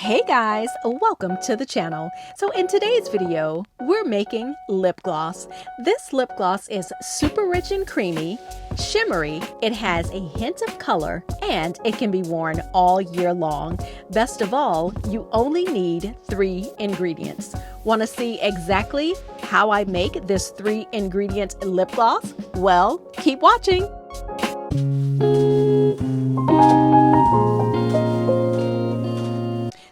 Hey guys, welcome to the channel. So in today's video, we're making lip gloss. This lip gloss is super rich and creamy, shimmery, it has a hint of color, and it can be worn all year long. Best of all, you only need 3 ingredients. Want to see exactly how I make this 3-ingredient lip gloss? Well, keep watching.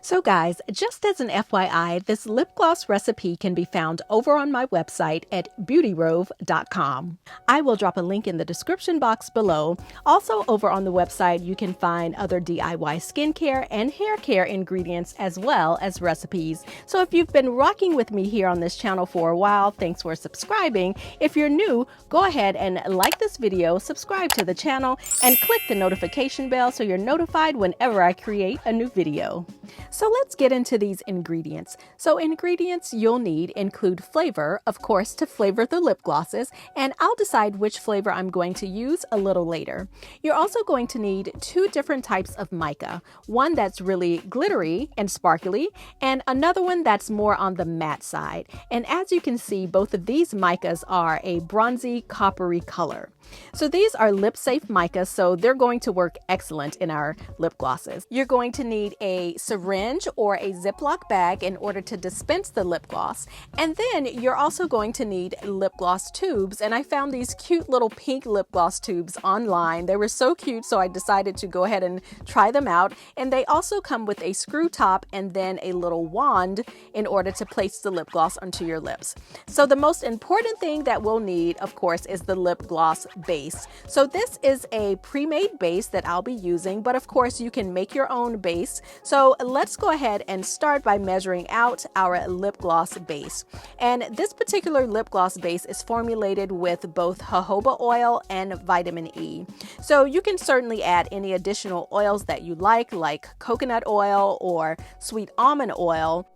So guys, just as an FYI, this lip gloss recipe can be found over on my website at beautyrove.com. I will drop a link in the description box below. Also over on the website, you can find other DIY skincare and hair care ingredients as well as recipes. So if you've been rocking with me here on this channel for a while, thanks for subscribing. If you're new, go ahead and like this video, subscribe to the channel, and click the notification bell so you're notified whenever I create a new video. So let's get into these ingredients. So ingredients you'll need include flavor, of course, to flavor the lip glosses, and I'll decide which flavor I'm going to use a little later. You're also going to need 2 different types of mica, one that's really glittery and sparkly, and another one that's more on the matte side. And as you can see, both of these micas are a bronzy coppery color. So these are lip safe micas, so they're going to work excellent in our lip glosses. You're going to need a syringe or a Ziploc bag in order to dispense the lip gloss. And then you're also going to need lip gloss tubes. And I found these cute little pink lip gloss tubes online. They were so cute, so I decided to go ahead and try them out. And they also come with a screw top and then a little wand in order to place the lip gloss onto your lips. So the most important thing that we'll need, of course, is the lip gloss base. So this is a pre-made base that I'll be using, but of course you can make your own base. So let's go ahead and start by measuring out our lip gloss base. And this particular lip gloss base is formulated with both jojoba oil and vitamin E. So you can certainly add any additional oils that you like coconut oil or sweet almond oil.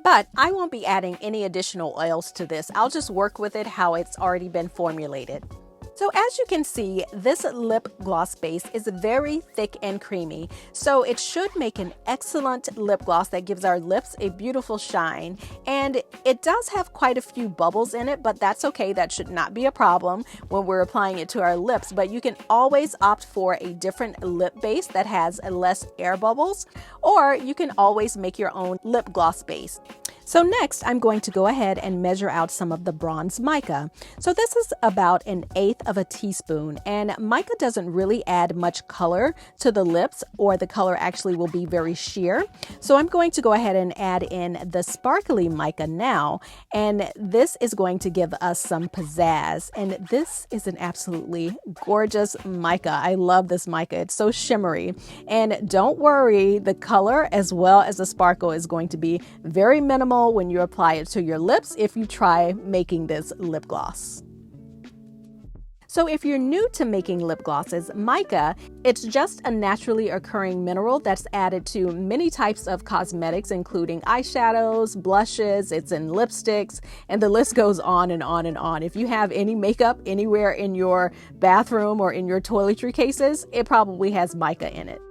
But I won't be adding any additional oils to this. I'll just work with it how it's already been formulated. So as you can see, this lip gloss base is very thick and creamy, so it should make an excellent lip gloss that gives our lips a beautiful shine. And it does have quite a few bubbles in it, but that's okay. That should not be a problem when we're applying it to our lips. But you can always opt for a different lip base that has less air bubbles, or you can always make your own lip gloss base. So next, I'm going to go ahead and measure out some of the bronze mica. So this is about 1/8 of a teaspoon, and mica doesn't really add much color to the lips, or the color actually will be very sheer. So I'm going to go ahead and add in the sparkly mica now, and this is going to give us some pizzazz. And this is an absolutely gorgeous mica. I love this mica. It's so shimmery. And don't worry, the color as well as the sparkle is going to be very minimal when you apply it to your lips if you try making this lip gloss. So if you're new to making lip glosses, mica, it's just a naturally occurring mineral that's added to many types of cosmetics, including eyeshadows, blushes, it's in lipsticks, and the list goes on and on and on. If you have any makeup anywhere in your bathroom or in your toiletry cases, it probably has mica in it.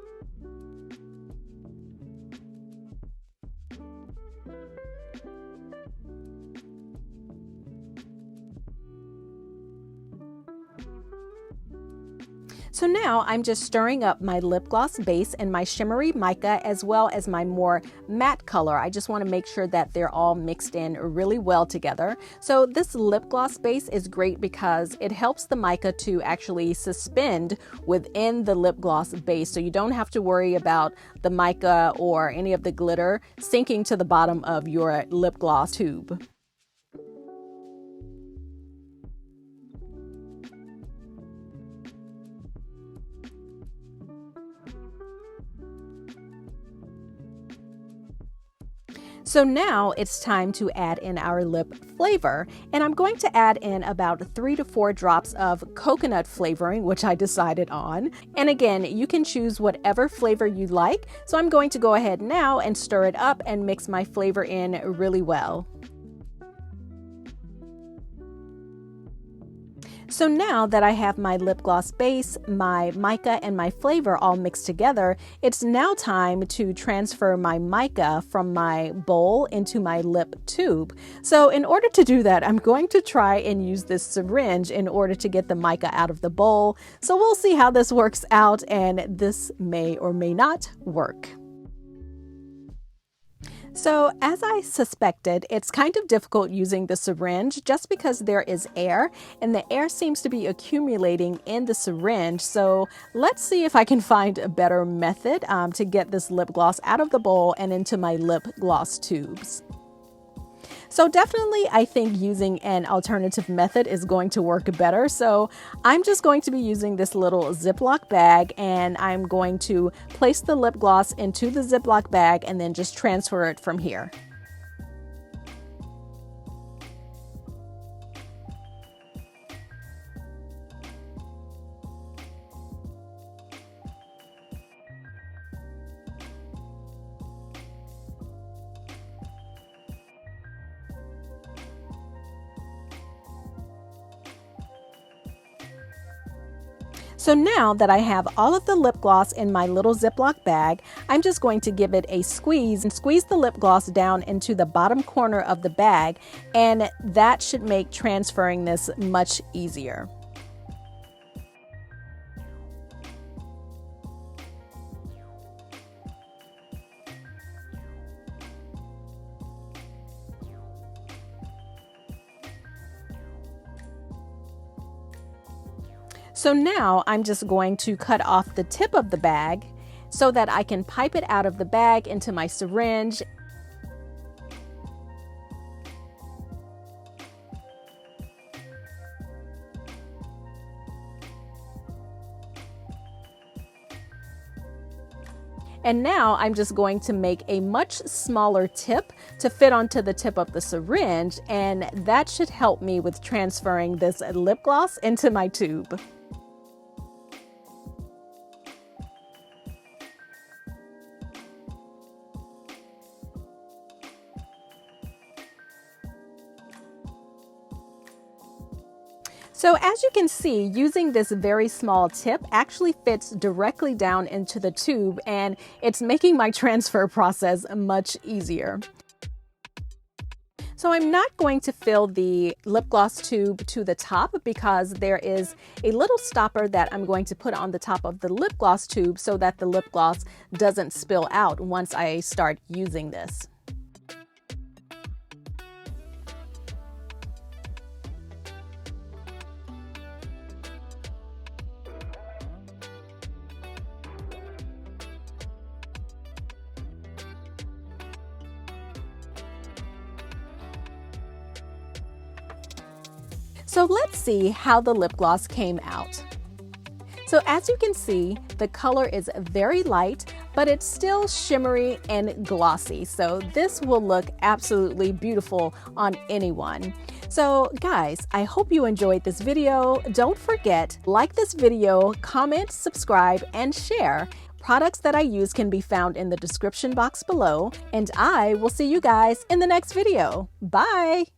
So now I'm just stirring up my lip gloss base and my shimmery mica as well as my more matte color. I just want to make sure that they're all mixed in really well together. So this lip gloss base is great because it helps the mica to actually suspend within the lip gloss base. So you don't have to worry about the mica or any of the glitter sinking to the bottom of your lip gloss tube. So now it's time to add in our lip flavor, and I'm going to add in about 3 to 4 drops of coconut flavoring, which I decided on. And again, you can choose whatever flavor you like. So I'm going to go ahead now and stir it up and mix my flavor in really well. So now that I have my lip gloss base, my mica, and my flavor all mixed together, it's now time to transfer my mica from my bowl into my lip tube. So in order to do that, I'm going to try and use this syringe in order to get the mica out of the bowl. So we'll see how this works out, and this may or may not work. So as I suspected, it's kind of difficult using the syringe just because there is air and the air seems to be accumulating in the syringe. So let's see if I can find a better method to get this lip gloss out of the bowl and into my lip gloss tubes. So definitely, I think using an alternative method is going to work better. So I'm just going to be using this little Ziploc bag, and I'm going to place the lip gloss into the Ziploc bag and then just transfer it from here. So now that I have all of the lip gloss in my little Ziploc bag, I'm just going to give it a squeeze and squeeze the lip gloss down into the bottom corner of the bag, and that should make transferring this much easier. So now I'm just going to cut off the tip of the bag so that I can pipe it out of the bag into my syringe. And now I'm just going to make a much smaller tip to fit onto the tip of the syringe, and that should help me with transferring this lip gloss into my tube. So as you can see, using this very small tip actually fits directly down into the tube, and it's making my transfer process much easier. So I'm not going to fill the lip gloss tube to the top because there is a little stopper that I'm going to put on the top of the lip gloss tube so that the lip gloss doesn't spill out once I start using this. So let's see how the lip gloss came out. So as you can see, the color is very light, but it's still shimmery and glossy. So this will look absolutely beautiful on anyone. So guys, I hope you enjoyed this video. Don't forget, like this video, comment, subscribe, and share. Products that I use can be found in the description box below, and I will see you guys in the next video. Bye!